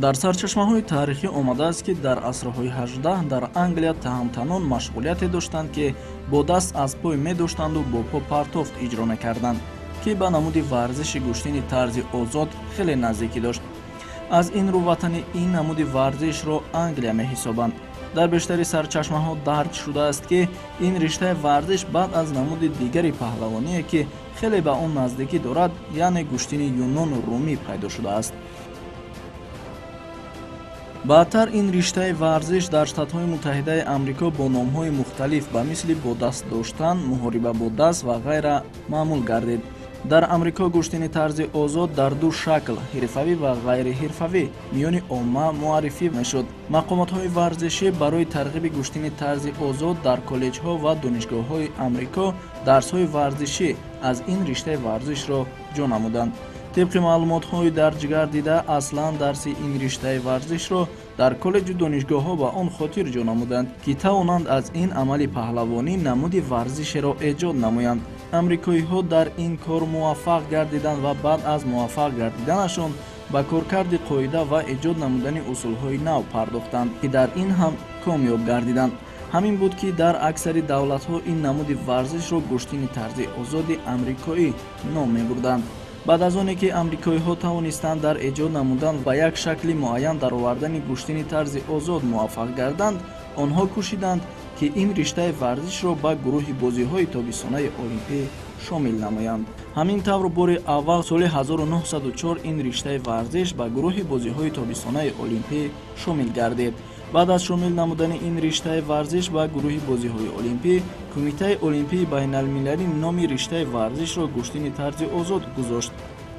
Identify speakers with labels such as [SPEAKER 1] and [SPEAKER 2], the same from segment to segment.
[SPEAKER 1] дар сарчашмаҳои таърихӣ омадааст ки дар асрҳои 18 дар Англия таҳмтанон машғулияте доштанд ки бо даст аз пой медоштанду бо по партофт иҷро мекарданд, ки ба намуди варзиши гӯштини тарзи озод хеле наздикӣ дошт. аз ин рӯ ватани ин намуди варзишро Англия меҳисобанд. дар бештари сарчашмаҳо дарк шудааст ки ин риштаи варзиш баъд аз намуди дигари паҳлавоние ки хеле ба он наздикӣ дорад, яъне гӯштини юнону румӣ пайдо шудааст. баъдтар ин риштаи варзиш дар Штатҳои Муттаҳидаи Амрико бо номҳои мухталиф ба мисли бо даст доштан, муҳориба бо даст ва ғайра маъмул гардид. дар Амрико гӯштини тарзи озод дар ду шакл, ҳирфавӣ ва ғайриҳирфавӣ, миёни омма муаррифӣ мешуд. мақомотҳои варзишӣ барои тарғиби гӯштини тарзи озод дар коллеҷҳо ва донишгоҳҳои Амрико дарсҳои варзишӣ аз ин риштаи варзишро ҷо намуданд. тибқи маълумотҳои дар ҷигар дида, аслан дарси ин риштаи варзишро дар коллеҷу донишгоҳҳо ба он хотир ҷо намуданд, ки тавонанд аз ин амали паҳлавонӣ намуди варзишеро эҷод намоянд. амрикоиҳо дар ин кор муваффақ гардиданд ва баъд аз муваффақ гардиданашон ба коркарди қоида ва эҷод намудани усулҳои нав пардохтанд, ки дар ин ҳам комёб гардиданд. ҳамин буд ки дар аксари давлатҳо ин намуди варзишро гӯштини тарзи озоди амрикоӣ ном мебурданд. баъд аз оне ки амрикоиҳо тавонистанд дар эҷод намудан ва як шакли муайян дар овардани гӯштини тарзи озод муваффақ гарданд, онҳо кӯшиданд ки ин риштаи варзишро ба гурӯҳи бозиҳои тобистонаи олимпӣ шомил намоянд. ҳамин тавр бори аввал соли 1904 ин риштаи варзиш ба гурӯҳи бозиҳои тобистонаи олимпӣ шомил гардид. баъд аз шомил намудани ин риштаи варзиш ба гурӯҳи бозиҳои олимпӣ, Кумитаи олимпии байналмилалӣ номи риштаи варзишро гӯштини тарзи озод гузошт.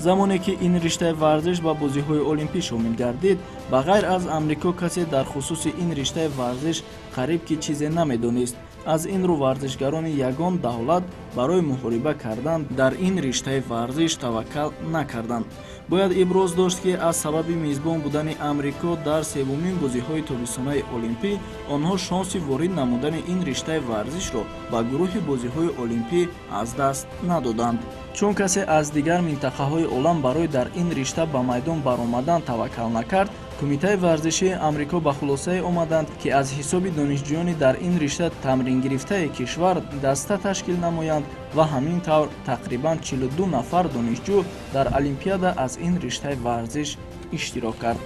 [SPEAKER 1] замоне ки ин риштаи варзиш ба бозиҳои олимпӣ шомил гардид, ба ғайр аз Амрико касе дар хусуси ин риштаи варзиш қариб ки чизе намедонист. аз ин рӯ варзишгарони ягон давлат барои муҳориба кардан дар ин риштаи варзиш таваккал накарданд. бояд иброз дошт ки аз сабаби мизбон будани Амрико дар севумин бозиҳои тобистонаи олимпӣ, онҳо шонси ворид намудани ин риштаи варзишро ба гурӯҳи бозиҳои олимпӣ аз даст надоданд. чун касе аз дигар минтақаҳои олам барои дар ин ришта ба майдон баромадан таваккал накард, Кумитаи варзишии Амрико ба хулосае омаданд, ки аз ҳисоби донишҷӯёни дар ин ришта тамрингирифтаи кишвар даста ташкил намоянд ва ҳамин тавр тақрибан 42 нафар донишҷӯ дар олимпиада аз ин риштаи варзиш иштирок кард.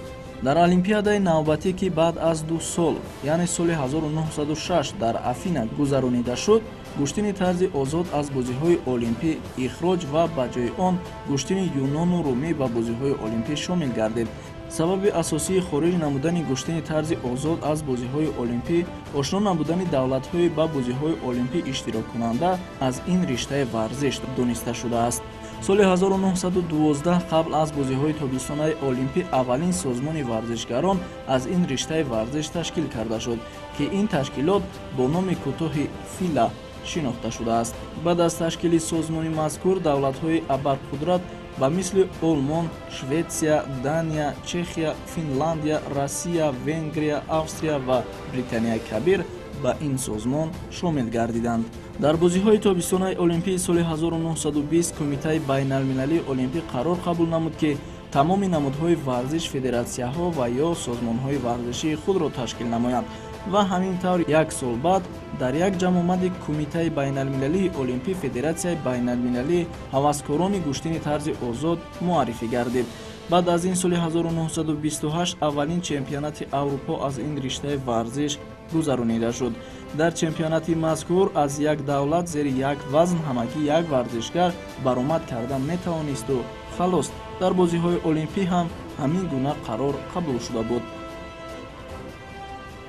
[SPEAKER 1] дар олимпиадаи навбатӣ, ки баъд аз 2 сол, яъне соли 1906 дар Афина гузаронида шуд, гӯштини тарзи озод аз бозиҳои олимпӣ ихроҷ ва ба ҷои он гӯштини юнону румӣ ба бозиҳои олимпӣ шомил гардид. сабаби асосии хориҷ намудани гӯштини тарзи озод аз бозиҳои олимпӣ ошно набудани давлатҳои ба бозиҳои олимпӣ иштироккунанда аз ин риштаи варзиш дониста шудааст. соли 1912 қабл аз бозиҳои тобистонаи олимпӣ аввалин созмони варзишгарон аз ин риштаи варзиш ташкил карда шуд, ки ин ташкилот бо номи кӯтоҳи ФИЛА шинохта шудааст. баъд аз ташкили созмони мазкур, давлатҳои абарқудрат ба мисли Олмон, Шветсия, Дания, Чехия, Финландия, Россия, Венгрия, Австрия ва Британияи Кабир ба ин созмон шомил гардиданд. дар бозиҳои тобистонаи олимпии соли 1920 Кумитаи байналмилалии олимпӣ қарор қабул намуд, ки тамоми намудҳои варзиш федератсияҳо ва ё созмонҳои варзишии худро ташкил намоянд ва ҳамин тавр як сол баъд дар як ҷамъомади Кумитаи байналмилалии олимпӣ Федератсияи байналмилалии ҳаваскорони гӯштини тарзи озод муаррифӣ гардид. баъд аз ин соли 1928 аввалин чемпионати Аврупо аз ин риштаи варзиш гузаронида шуд. дар чемпионати мазкур аз як давлат зери як вазн ҳамагӣ як варзишгар баромад карда метавонисту халос. дар бозиҳои олимпӣ ҳам ҳамин гуна қарор қабул шуда буд.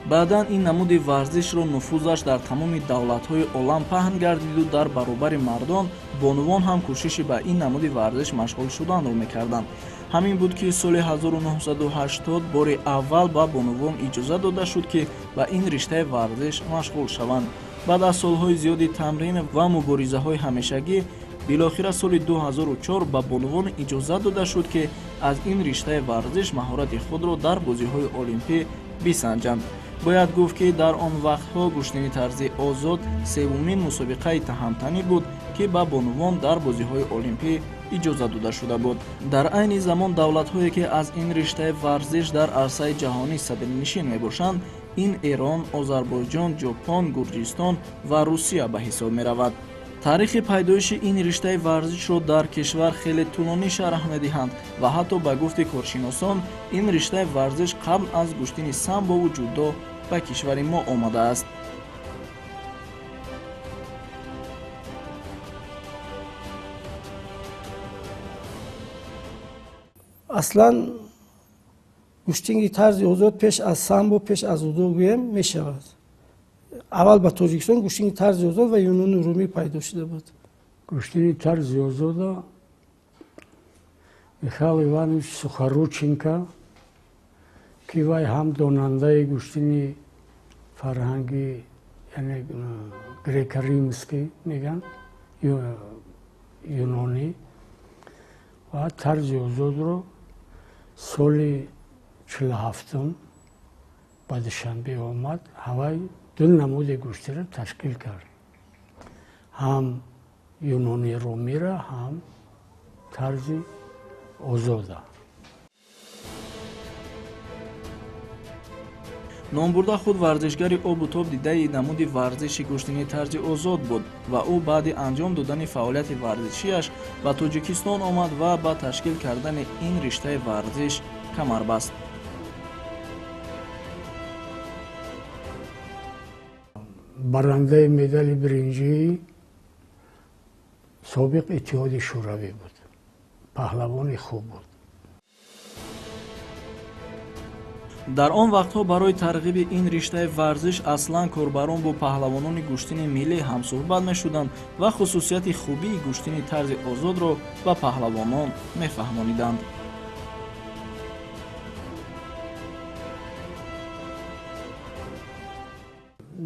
[SPEAKER 1] баъдан ин намуди варзишро нуфузаш дар тамоми давлатҳои олам паҳн гардиду дар баробари мардон бонувон ҳам кӯшиши ба ин намуди варзиш машғул шуданро мекарданд. ҳамин буд ки соли 1980 бори аввал ба бонувон иҷоза дода шуд, ки ба ин риштаи варзиш машғул шаванд. баъд аз солҳои зиёди тамрин ва муборизаҳои ҳамешагӣ, билохира соли 2004 ба бонувон иҷоза дода шуд, ки аз ин риштаи варзиш маҳорати худро дар бозиҳои олимпӣ бисанҷанд. бояд гуфт, ки дар он вақтҳо гӯштини тарзи озод севумин мусобиқаи таҳмтанӣ буд, ки ба бонувон дар бозиҳои олимпӣ иҷоза дода шуда буд. дар айни замон давлатҳое ки аз ин риштаи варзиш дар арсаи ҷаҳонӣ садрнишин мебошанд, ин Эрон, Озарбойҷон, Ҷопон, Гурҷистон ва Русия ба ҳисоб меравад. таърихи пайдоиши ин риштаи варзишро дар кишвар хеле тӯлонӣ шарҳ медиҳанд ва ҳатто ба гуфти коршиносон ин риштаи варзиш қабл аз гӯштини самбову ҷудо ба кишвари мо омадааст.
[SPEAKER 2] аслан гӯштинги тарзи озод пеш аз самбо, пеш аз удо гӯем мешавад. аввал ба Тоҷикистон гӯштинги тарзи озод ва юнони румӣ пайдо шуда буд.
[SPEAKER 3] Гӯштини тарзи озода Михаил Иванович Сухорученко, ки вай ҳам донандаи гӯштини фарҳанги, яъне греко-римский меган, юнонӣ, ва тарзи озодро соли 47 ба Душанбе омад. Ҳавай ду намуди гӯштиро ташкил кард. ҳам юнони румира, ҳам тарзи озода.
[SPEAKER 1] номбурда худ варзишгари обу тоб дидаи намуди варзиши гӯштини тарзи озод буд ва ӯ баъди анҷом додани фаъолияти варзишиаш ба Тоҷикистон омад ва ба ташкил кардани ин риштаи варзиш камар баст.
[SPEAKER 3] барандаи медали биринҷии собиқ иттиҳоди шӯравӣ буд. паҳлавони хуб буд.
[SPEAKER 1] дар он вақтҳо барои тарғиби ин риштаи варзиш аслан корбарон бо паҳлавонони гӯштини миллӣ ҳамсӯҳбат мешуданд ва хусусияти хубии гӯштини тарзи озодро ба паҳлавонон мефаҳмониданд.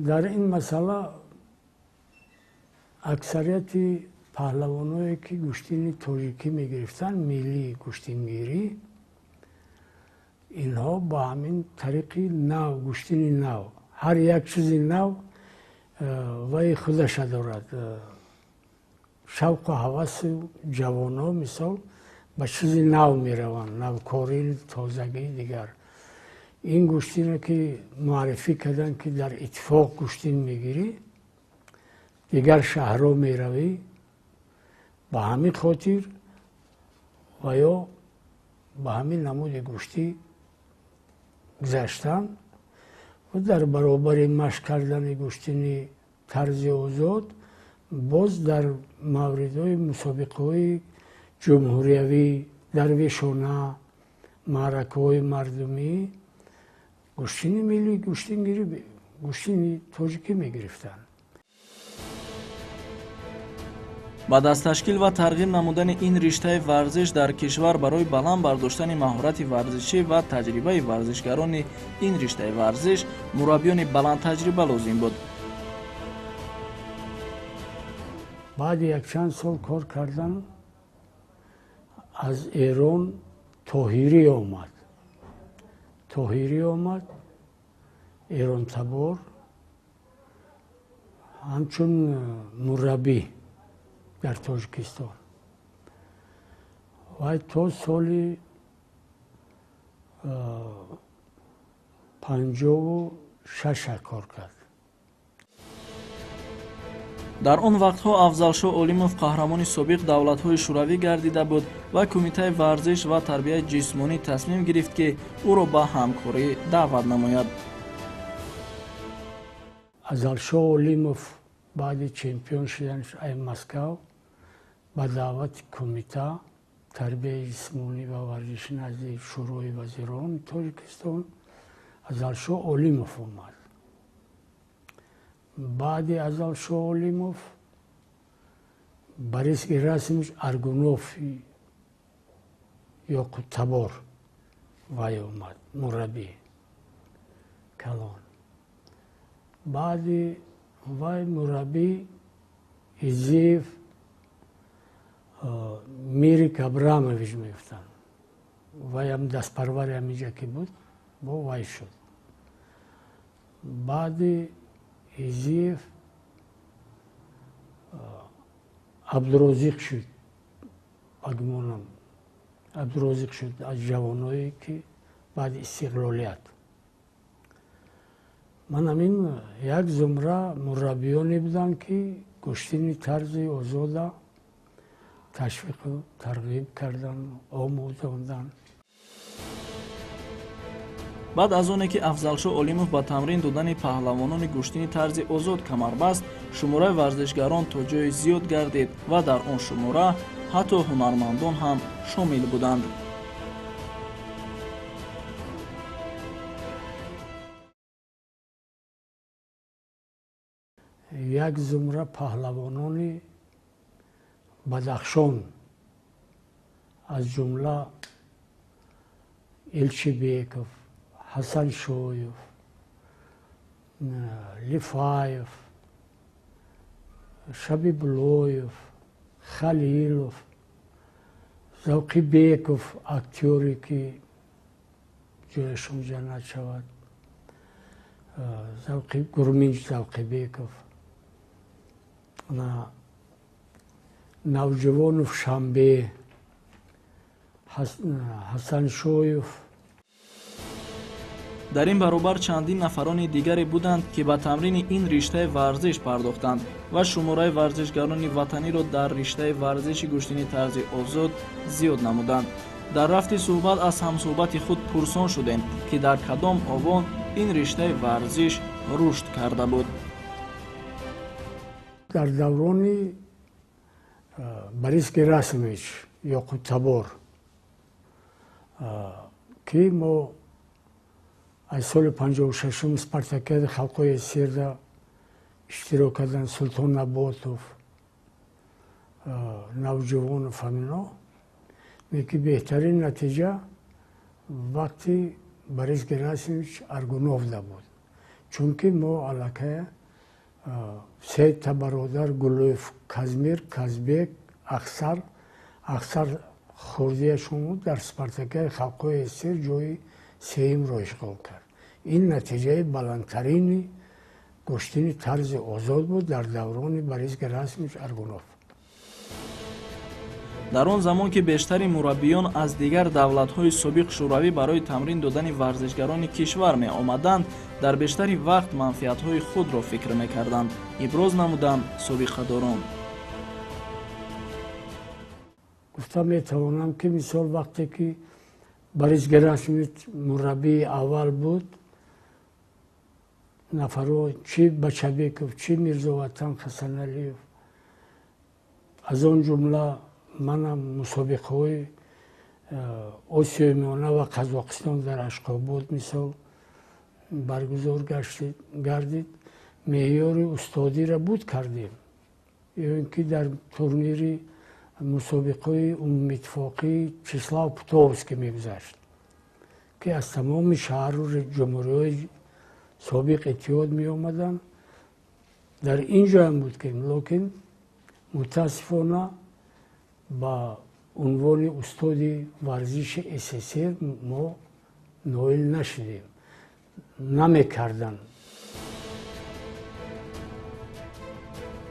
[SPEAKER 3] дар ин масъала аксарияти паҳлавоное ки гӯштини тоҷикӣ мегирифтанд, миллии гӯштингирӣ, инҳо ба ҳамин тариқи нав, гӯштини нав, ҳар як чизи нав ваи худаша дорад. шавқу ҳавасу ҷавонҳо мисол ба чизи нав мераванд, навкорӣ, тозагӣ дигар. ин гӯштиро ки муаррифӣ карданд ки дар иттифоқ гӯштин мегирӣ, дигар шаҳрҳо меравӣ, ба ҳамин хотир ва ё ба ҳамин намуди гӯштӣ гузаштан ва дар баробари машқ кардани гӯштини тарзи озод боз дар мавридҳои мусобиқаҳои ҷумҳуриявӣ, дарвешона, маъракаҳои мардумӣ гӯштини миллӣ, гӯштингирӣ, гӯштини тоҷикӣ мегирифтанд.
[SPEAKER 1] баъд аз ташкил ва тарғиб намудани ин риштаи варзиш дар кишвар барои баланд бардоштани маҳорати варзишӣ ва таҷрибаи варзишгарони ин риштаи варзиш мураббиёни баландтаҷриба лозим буд.
[SPEAKER 3] баъди якчанд сол кор кардан аз Эрон Тоҳирӣ омад. Тоҳирӣ омад, эронтабор, ҳамчун мураббӣ дар Тоҷикистон. вай то соли 56 кор кард.
[SPEAKER 1] дар он вақтҳо Афзалшоҳ Олимов қаҳрамони собиқ давлатҳои шӯравӣ гардида буд ва кумитаи варзиш ва тарбияи ҷисмонӣ тасмим гирифт ки ӯро ба ҳамкорӣ даъват намояд.
[SPEAKER 3] Афзалшоҳ Олимов баъди чемпион шуданаш ай Москав ба даъвати кумита тарбияи ҷисмонӣ ва варзиши назди шӯрои вазирони Тоҷикистон Афзалшоҳ Олимов омад. баъди Афзалшоҳ Олимов ба расмиш Аргунов Ёқуттабор вай омад, мураббӣ калон. баъди вай мураббӣ Изиев Мирик Абрамович мегуфтанд. вай ҳам дастпарвари ҳаминҷа ки буд, бо вай шуд. баъди Изиев Абдурозиқ шуд агмонам абдурозиқ шуд аз ҷавоное ки баъди истиқлолият. ман ҳамин як зумра мураббиёне буданд ки куштини тарзи озода ташвиқу тарғиб карданд, омӯзонданд.
[SPEAKER 1] баъд аз оне ки афзалшоҳ олимов ба тамрин додани паҳлавонони куштини тарзи озод камар баст, шумораи варзишгарон то ҷои зиёд гардид ва дар он шумора ҳатто ҳунармандон ҳам шомил буданд.
[SPEAKER 3] як зумра паҳлавонони Бадахшон аз ҷумла Илчибеков, Ҳасаншоев, Лифаев, Шабибулоев, Халилов, Завқибеков, актёре ки ҷояшон ҷаннат шавад, Гурминҷ Завқибеков, Навҷавонов Шамбе, Ҳасаншоев.
[SPEAKER 1] дар ин баробар чандин нафарони дигаре буданд ки ба тамрини ин риштаи варзиш пардохтанд ва шумораи варзишгарони ватаниро дар риштаи варзиши куштини тарзи озод зиёд намуданд. дар рафти суҳбат аз ҳамсуҳбати худ пурсон шудем ки дар кадом овон ин риштаи варзиш рушд карда буд.
[SPEAKER 3] дар даврони Борис Герасимович Ёқубтабор ки мо аз соли 56 Спартакиади халқои СССР иштирок кардан, Султон Наботов, Навҷавонов, ҳамино ки беҳтарин натиҷа вақти Борис Герасимович Аргуновда буд. чунки мо аллакай се та бародар Гулӯев, Казмир, Казбек, Ахсар хурдияшон дар Спартакиади халқои СССР ҷои сеюмро ишғол кард. ин натиҷаи баландтарини куштини тарзи озод буд дар даврони Борис Герасимович Аргунов.
[SPEAKER 1] дар он замон ки бештари мураббиён аз дигар давлатҳои собиқ шӯравӣ барои тамрин додани варзишгарони кишвар меомаданд, дар бештари вақт манфиатҳои худро фикр мекарданд, иброз намуданд собиқадорон.
[SPEAKER 3] гуфта метавонам ки мисол вақте ки Борис Герасимович мураббии аввал буд, нафаро чи Бачабеков, чи Мирзоватан Хасаналиев, аз он ҷумла манам мусобиқаҳои Осиёи Миёна ва Қазоқистон дар Ашқобод мисол баргузор гардид, меъёри устодиро буд кардем. ин ки дар турнири мусобиқаи умумиттифоқии Числав Путовский мегузашт, ки аз тамоми шаҳру ҷумҳуриҳои собиқ иттиҳод меомаданд. дар ин ҷоям буд ки локин мутаассифона ба унвони устоди варзиши СССР мо ноил нашудем, намекарданд.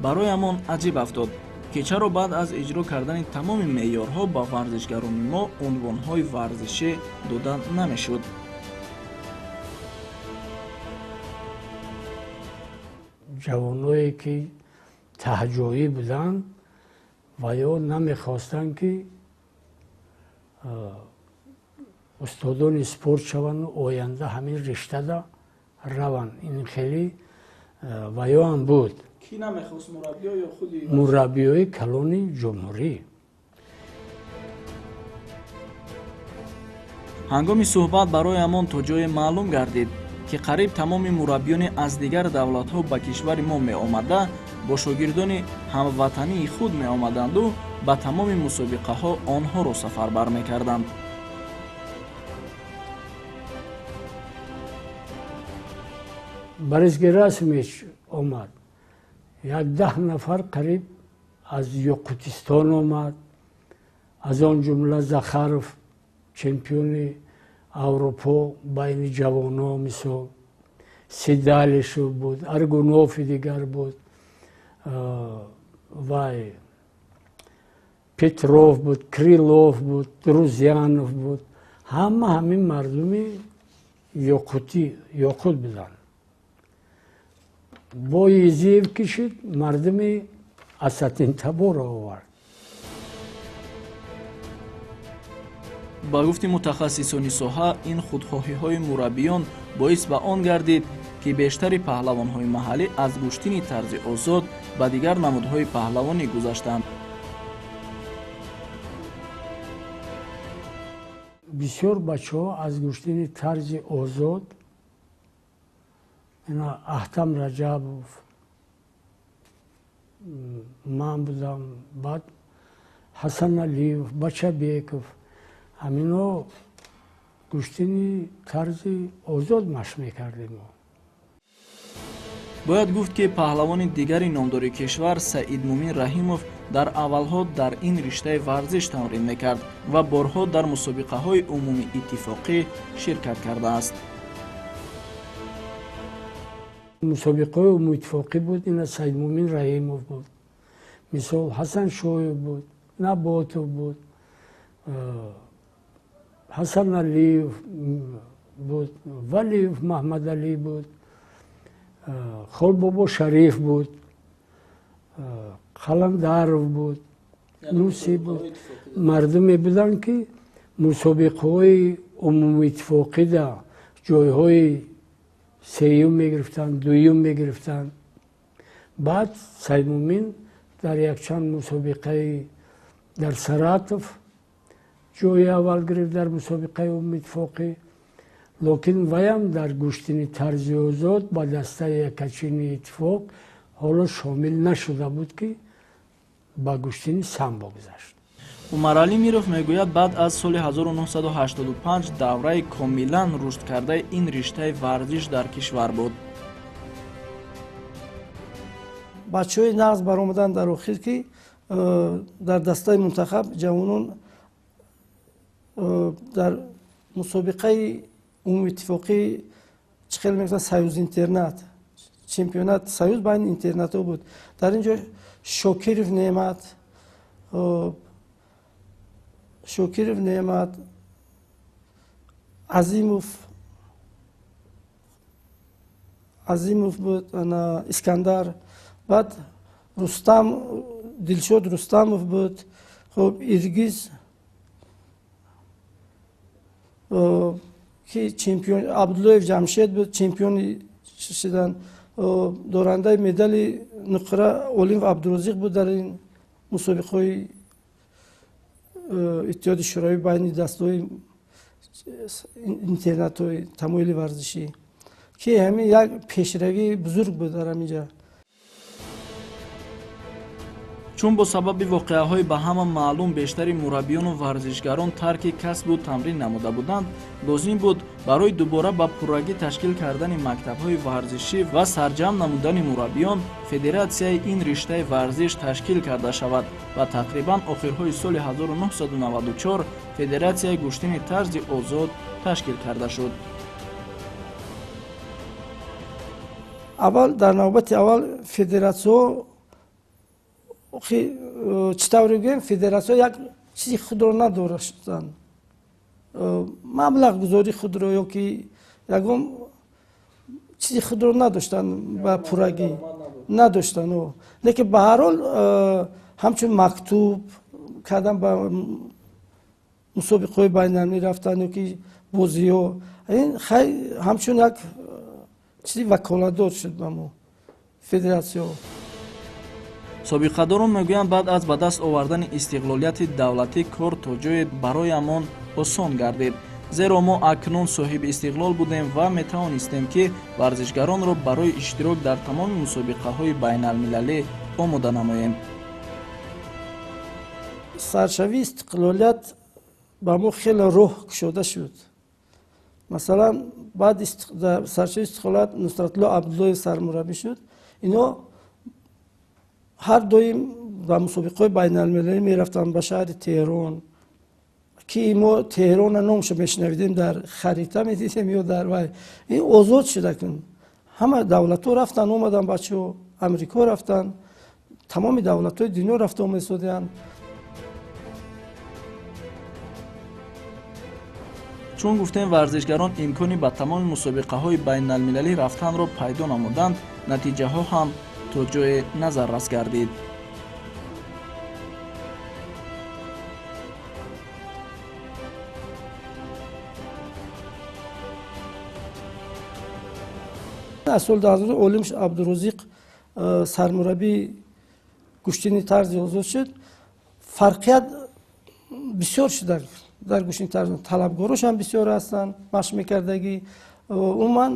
[SPEAKER 1] бароямон аҷиб афтод ки чаро баъд аз иҷро кардани тамоми меъёрҳо ба варзишгарони мо унвонҳои варзишӣ дода намешуд.
[SPEAKER 3] ҷавоное ки таҳҷоӣ буданд ва ё намехостанд ки устодони спорт шаванду оянда ҳамин риштада раванд. ин хеле ваёам буд.
[SPEAKER 1] Ки намехост, мураббиё ё худи
[SPEAKER 3] мураббиёи калони ҷумҳурӣ.
[SPEAKER 1] ҳангоми суҳбат бароямон то ҷое маълум гардид ки қариб тамоми мураббиёне аз дигар давлатҳо ба кишвари мо меомада бо шогирдони ҳамватании худ меомаданду ба тамоми мусобиқаҳо онҳоро сафарбар мекарданд.
[SPEAKER 3] Борис Герасимович омад. як 10 нафар қариб аз Ёқутистон омад, аз он ҷумла Захаров, чемпиони Авропо байни ҷавоно мисол, Сидалишев буд, Аргунови дигар буд, вай петров буд, крилов буд, друзянов буд. Ҳама ҳамин мардуми ёқут буданд. Боязиев кишид, мардуми Асадинтабор овард.
[SPEAKER 1] ба гуфти мутахассисони соҳа, ин худхоҳиҳои мураббиён боис ба он гардид, ки бештари паҳлавонҳои маҳаллӣ аз гӯштини тарзи озод ба дигар намудҳои паҳлавонӣ гузаштанд.
[SPEAKER 3] бисёр бачаҳо аз гӯштини тарзи озод, Аҳтам Раҷабов, ман будам, баъд Ҳасан Алиев, Бачабеков, ҳамино гӯштини тарзи озод машқ мекардем.
[SPEAKER 1] бояд гуфт, ки паҳлавони дигари номдори кишвар Саидмумин Раҳимов дар аввалҳо дар ин риштаи варзиш тамрин мекард ва борҳо дар мусобиқаҳои умумии иттифоқӣ ширкат кардааст.
[SPEAKER 3] мусобиқаҳои умумииттифоқӣ буд, ина Саидмумин Раҳимов буд, мисол Ҳасан Шоев буд, Наботов буд, Ҳасан Алиев буд, Валиев Маҳмадалӣ буд, Холбобо Шариф буд, Қаландаров буд, Нуси буд. Мардуме буданд, ки мусобиқаҳои умумииттифоқида ҷойҳои сеюм мегирифтанд, дуюм мегирифтанд. баъд Саидмумин дар якчанд мусобиқаи дар Саратов ҷои аввал гирифт дар мусобиқаи умумииттифоқӣ. локин ваям дар гӯштини тарзи озод ба дастаи якачини иттифоқ ҳоло шомил нашуда буд, ки ба гӯштини самбо гузашт.
[SPEAKER 1] Умаралӣ Миров мегӯяд, баъд аз соли 1985 давраи комилан рушд кардаи ин риштаи варзиш дар кишвар буд.
[SPEAKER 2] бачаҳои нағз баромаданд дар охир, ки дар дастаи мунтахаб ҷавонон дар мусобиқаи умумииттифоқӣ чӣ хел мегӯянд, союз интернат, чемпионат союз байни интернатҳо буд. дар ин ҷо Шокиров Неъмат, Азимов буд, Искандар, баъд Дилшод Рустамов буд, хоб Иргиз, ки чемпион, Абдуллоев Ҷамшед буд, чемпиони шуданд, дорандаи медали нуқра Олимов Абдурозиқ буд дар ин мусобиқаҳои иттиҳоди шӯравӣ байни дастаҳои интернатҳои тамоили варзишӣ, ки ҳамин як пешравии бузург буд дар ҳамин ҷа.
[SPEAKER 1] чун бо сабаби воқеаҳои ба ҳама маълум бештари мураббиёну варзишгарон тарки касбу тамрин намуда буданд, лозим буд барои дубора ба пуррагӣ ташкил кардани мактабҳои варзишӣ ва сарҷамъ намудани мураббиён федератсияи ин риштаи варзиш ташкил карда шавад ва тақрибан охирҳои соли 1994 федератсияи гӯштини тарзи озод ташкил карда шуд.
[SPEAKER 2] аввал дар навбати аввал федератсияҳо чӣ тавре гӯем, федератсияҳо як чизи худро надоштанд, маблағгузори худро ё ки ягон чизи худро надоштанд, ба пуррагӣ надоштанд. лекин ба ҳар ҳол ҳамчун мактуб кардан, ба мусобиқаҳои байналмилалӣ рафтан ё ки бозиҳо, ин ҳамчун як чизи ваколатдор шуд ба мо федератсияҳо.
[SPEAKER 1] собиқадорон мегӯянд, баъд аз ба даст овардани истиқлолияти давлатӣ кор то ҷое бароямон осон гардид, зеро мо акнун соҳиби истиқлол будем ва метавонистем, ки варзишгаронро барои иштирок дар тамоми мусобиқаҳои байналмилалӣ омода намоем.
[SPEAKER 2] саршавии истиқлолият ба мо хеле роҳ кушода шуд. масалан, баъди саршавии истиқлолият Нусратулло Абдуллоев сармураббӣ шуд. ино ҳар доим ба мусобиқаҳои байналмилалӣ мерафтанд, ба шаҳри Теҳрон, ки мо Теҳрона номашо мешунавидем, дар харита медидем ё дар вай. ин озод шуда кун. ҳама давлатҳо рафтанд, омаданд, бачаҳо Амрико рафтанд, тамоми давлатҳои дунё рафта омад истоданд.
[SPEAKER 1] чун гуфтем варзишгарон имкони ба тамоми мусобиқаҳои байналмилалӣ рафтанро пайдо намуданд, натиҷаҳо ҳам то ҷое назар рас гардид.
[SPEAKER 2] аз соли 2000 олимш абдурозиқ сармураббии гӯштини тарзи озод шуд. Фарқият бисёр шуд дар гӯштини тарзи талабгорош ҳам бисёр ҳастанд, машқ мекардагӣ. умуман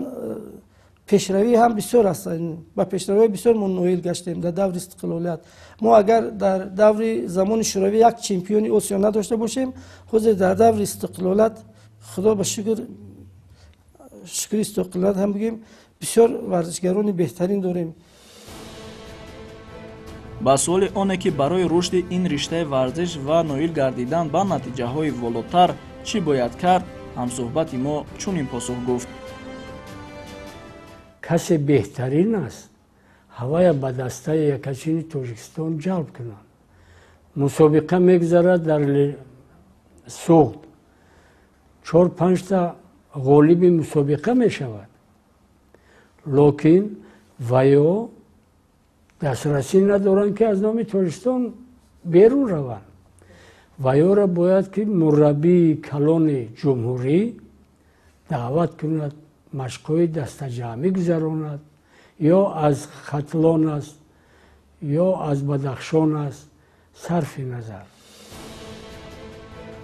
[SPEAKER 2] пешравӣ ҳам бисёр ҳастанд. ба пешравӣ бисёр мо ноил гаштем дар даври истиқлолият. мо агар дар даври замони шӯравӣ як чемпиони осиё надошта бошем, ҳозир дар даври истиқлолият худо ба шукр, шукри истиқлолият ҳам бигем, бисёр варзишгарони беҳтарин дорем.
[SPEAKER 1] ба суоли оне ки барои рушди ин риштаи варзиш ва ноил гардидан ба натиҷаҳои волотар чӣ бояд кард, ҳамсуҳбати мо чунин посух гуфт:
[SPEAKER 3] касе беҳтарин аст ҳавая ба дастаи якачини тоҷикистон ҷалб кунанд. мусобиқа мегзарад дар суғд, 4-5 та ғолиби мусобиқа мешавад, локин ваё дастрасӣ надоранд ки аз номи тоҷикистон берун раванд. ваёра бояд ки мураббии калони ҷумҳурӣ даъват кунад, машқҳои дастаҷамъӣ гузаронад, ё аз хатлон аст, ё аз бадахшон аст, сарфи назар.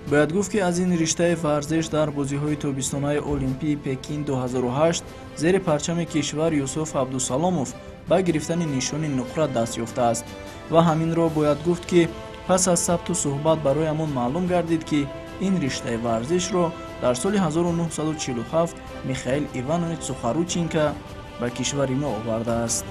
[SPEAKER 1] бояд гуфт ки аз ин риштаи варзиш дар бозиҳои тобистонаи Олимпии Пекин 2008 зери парчами кишвар Юсуф Абдусаломов ба гирифтани нишони нуқра даст ёфтааст. ва ҳаминро бояд гуфт ки пас аз сабту суҳбат бароямон маълум гардид ки ин риштаи варзишро дар соли 1947 Михаил Иванович Сухорученко ба кишвари мо овардааст.